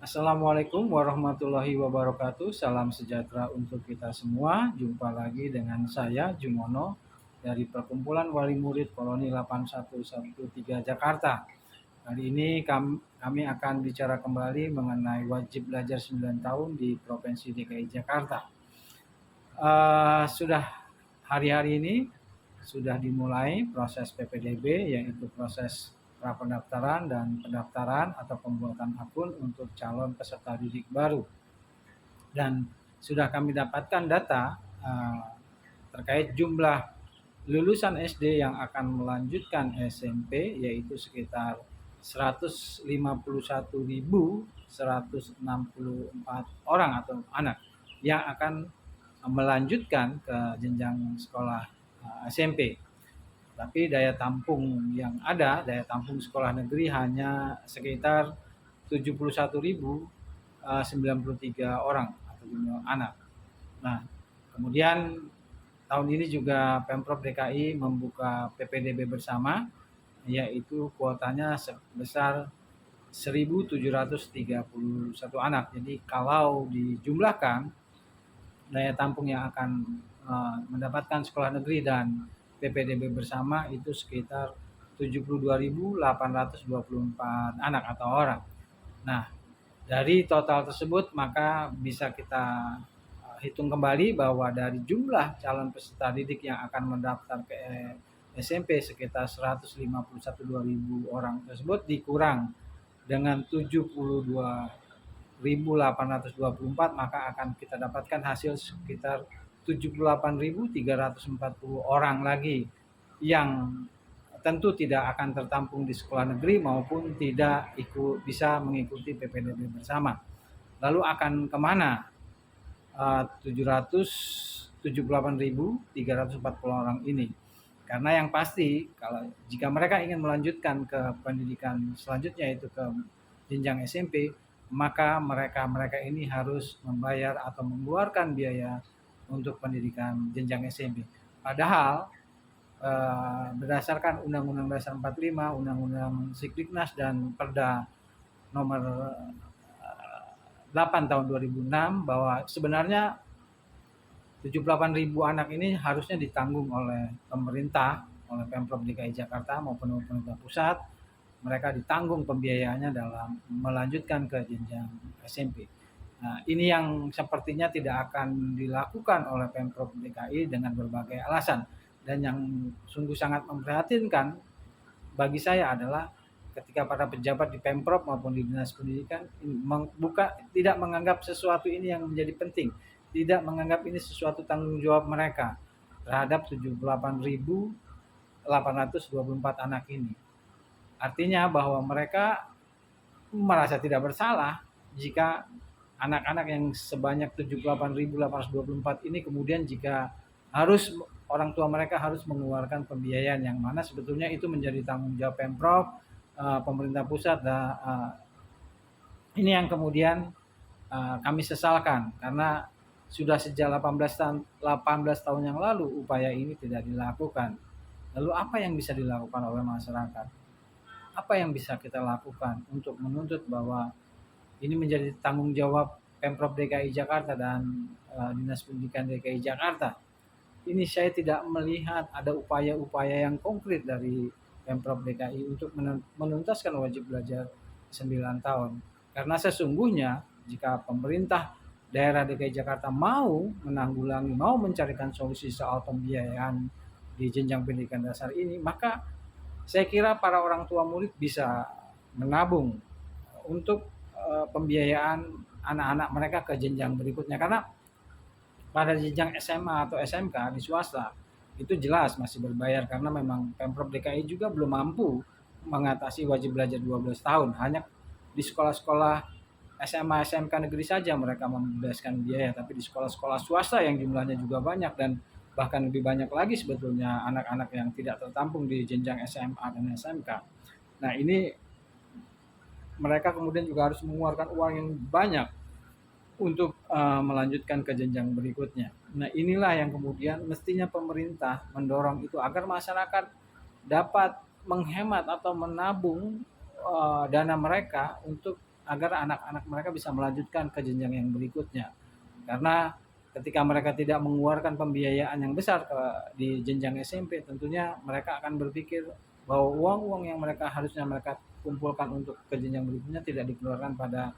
Assalamualaikum warahmatullahi wabarakatuh. Salam sejahtera untuk kita semua. Jumpa lagi dengan saya Jumono dari Perkumpulan Wali Murid Koloni 8113 Jakarta. Hari ini kami akan bicara kembali mengenai wajib belajar 9 tahun di Provinsi DKI Jakarta. Sudah hari-hari ini sudah dimulai proses PPDB, yaitu proses prapendaftaran dan pendaftaran atau pembuatan akun untuk calon peserta didik baru. Dan sudah kami dapatkan data terkait jumlah lulusan SD yang akan melanjutkan SMP, yaitu sekitar 151.164 orang atau anak yang akan melanjutkan ke jenjang sekolah SMP. Tapi daya tampung yang ada, daya tampung sekolah negeri hanya sekitar 71.093 orang atau anak. Nah, kemudian tahun ini juga Pemprov DKI membuka PPDB bersama, yaitu kuotanya sebesar 1.731 anak. Jadi kalau dijumlahkan daya tampung yang akan mendapatkan sekolah negeri dan PPDB bersama itu sekitar 72.824 anak atau orang. Nah, dari total tersebut maka bisa kita hitung kembali bahwa dari jumlah calon peserta didik yang akan mendaftar ke SMP sekitar 151.000 orang tersebut dikurang dengan 72.824, maka akan kita dapatkan hasil sekitar 78.340 orang lagi yang tentu tidak akan tertampung di sekolah negeri maupun tidak bisa mengikuti PPDB bersama. Lalu akan kemana 778.340 orang ini? Karena yang pasti jika mereka ingin melanjutkan ke pendidikan selanjutnya, yaitu ke jenjang SMP, maka mereka ini harus membayar atau mengeluarkan biaya untuk pendidikan jenjang SMP. Padahal berdasarkan Undang-Undang Dasar 45, Undang-Undang Sikdiknas dan Perda nomor 8 tahun 2006 bahwa sebenarnya 78.000 anak ini harusnya ditanggung oleh pemerintah, oleh Pemprov DKI Jakarta maupun pemerintah pusat. Mereka ditanggung pembiayaannya dalam melanjutkan ke jenjang SMP. Nah, ini yang sepertinya tidak akan dilakukan oleh Pemprov DKI dengan berbagai alasan. Dan yang sungguh sangat memprihatinkan bagi saya adalah ketika para pejabat di Pemprov maupun di Dinas Pendidikan tidak menganggap sesuatu ini yang menjadi penting, tidak menganggap ini sesuatu tanggung jawab mereka terhadap 78.824 anak ini. Artinya bahwa mereka merasa tidak bersalah jika anak-anak yang sebanyak 78.824 ini kemudian jika orang tua mereka harus mengeluarkan pembiayaan yang mana sebetulnya itu menjadi tanggung jawab Pemprov, pemerintah pusat. Ini yang kemudian kami sesalkan karena sudah sejak 18 tahun yang lalu upaya ini tidak dilakukan. Lalu apa yang bisa dilakukan oleh masyarakat? Apa yang bisa kita lakukan untuk menuntut bahwa ini menjadi tanggung jawab Pemprov DKI Jakarta dan Dinas Pendidikan DKI Jakarta? Ini saya tidak melihat ada upaya-upaya yang konkret dari Pemprov DKI untuk menuntaskan wajib belajar 9 tahun. Karena sesungguhnya jika pemerintah daerah DKI Jakarta mau menanggulangi, mau mencarikan solusi soal pembiayaan di jenjang pendidikan dasar ini, maka saya kira para orang tua murid bisa menabung untuk pembiayaan anak-anak mereka ke jenjang berikutnya. Karena pada jenjang SMA atau SMK di swasta itu jelas masih berbayar karena memang Pemprov DKI juga belum mampu mengatasi wajib belajar 12 tahun. Hanya di sekolah-sekolah SMA SMK negeri saja mereka membebaskan biaya, tapi di sekolah-sekolah swasta yang jumlahnya juga banyak dan bahkan lebih banyak lagi sebetulnya anak-anak yang tidak tertampung di jenjang SMA dan SMK. Nah, ini mereka kemudian juga harus mengeluarkan uang yang banyak untuk melanjutkan ke jenjang berikutnya. Nah, inilah yang kemudian mestinya pemerintah mendorong itu agar masyarakat dapat menghemat atau menabung dana mereka untuk agar anak-anak mereka bisa melanjutkan ke jenjang yang berikutnya. Karena ketika mereka tidak mengeluarkan pembiayaan yang besar di jenjang SMP, tentunya mereka akan berpikir bahwa uang-uang yang harusnya mereka kumpulkan untuk ke jenjang berikutnya tidak dikeluarkan pada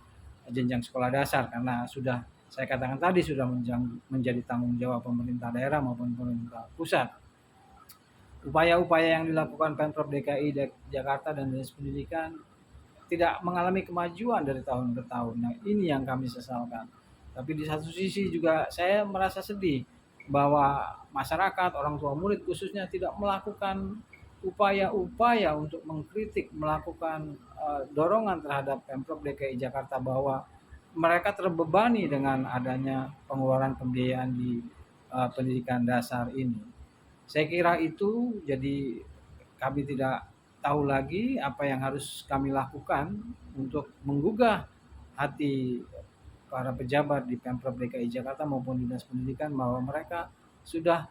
jenjang sekolah dasar, karena sudah saya katakan tadi sudah menjadi tanggung jawab pemerintah daerah maupun pemerintah pusat. Upaya-upaya yang dilakukan Pemprov DKI Jakarta dan Dinas Pendidikan tidak mengalami kemajuan dari tahun ke tahun. Nah, ini yang kami sesalkan. Tapi di satu sisi juga saya merasa sedih bahwa masyarakat, orang tua murid khususnya tidak melakukan upaya-upaya untuk mengkritik, melakukan dorongan terhadap Pemprov DKI Jakarta bahwa mereka terbebani dengan adanya pengeluaran pembiayaan di pendidikan dasar ini. Saya kira itu jadi kami tidak tahu lagi apa yang harus kami lakukan untuk menggugah hati para pejabat di Pemprov DKI Jakarta maupun Dinas Pendidikan bahwa mereka sudah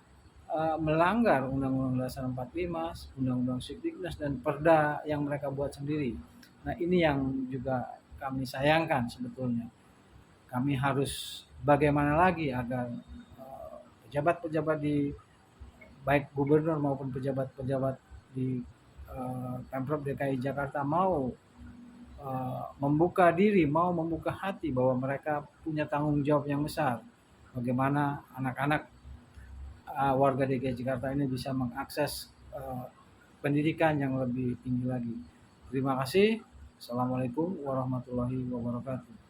melanggar Undang-Undang Dasar 45, Undang-Undang Sikdiknas dan Perda yang mereka buat sendiri. Nah, ini yang juga kami sayangkan sebetulnya. Kami harus bagaimana lagi agar pejabat-pejabat di baik gubernur maupun pejabat-pejabat di Pemprov DKI Jakarta mau membuka diri, mau membuka hati bahwa mereka punya tanggung jawab yang besar. Bagaimana anak-anak warga DKI Jakarta ini bisa mengakses pendidikan yang lebih tinggi lagi. Terima kasih. Assalamualaikum warahmatullahi wabarakatuh.